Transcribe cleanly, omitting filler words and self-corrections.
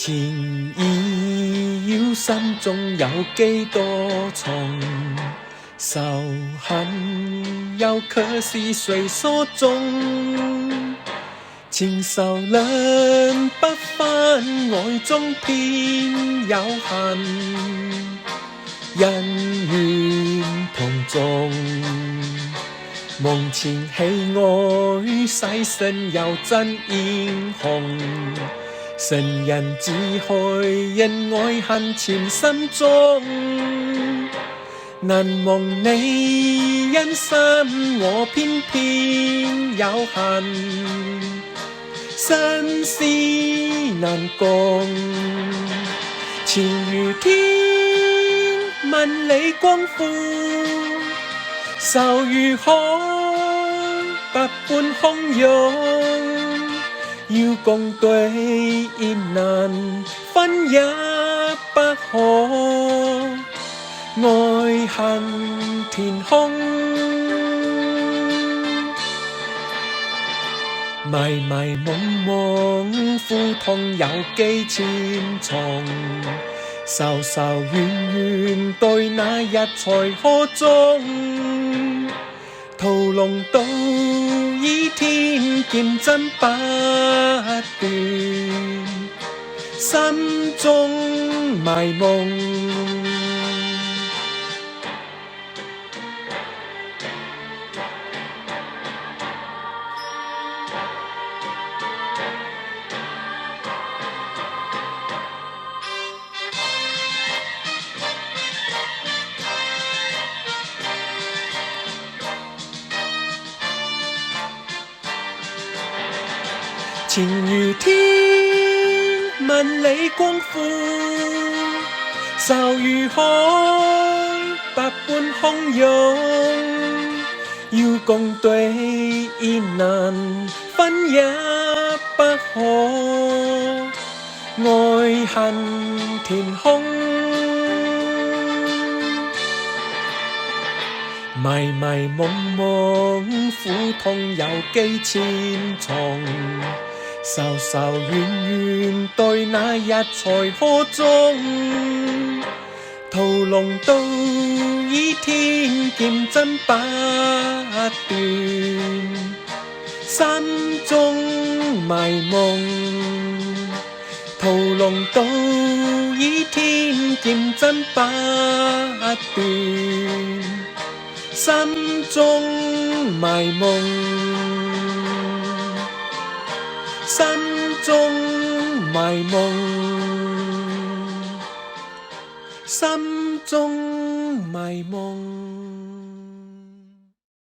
情意憂心中有幾多重，仇恨又可是誰所種？情仇兩不分，愛中偏有恨，恩怨同重。夢前喜愛，世神有真英雄。神人只許恩愛恨潛心中，難忘你恩心，我偏偏有恨，生死難共。情如天，萬里光闊，仇如海，百般洶湧。要共對難分也不可，愛恨填空。迷迷惘惘，苦痛有幾千重，仇仇怨怨，對那日才可終？屠龍刀倚天劍真不斷，心中埋夢。情如天，萬里光闊，仇如海，百般洶湧。要共對難分也不可，愛恨填空。迷迷惘惘，苦痛有幾千重，仇仇怨怨，對那日才可終？屠龍刀倚天劍真不斷，心中埋夢。屠龍刀倚天劍真不斷，心中埋夢。心中埋夢，心中埋夢。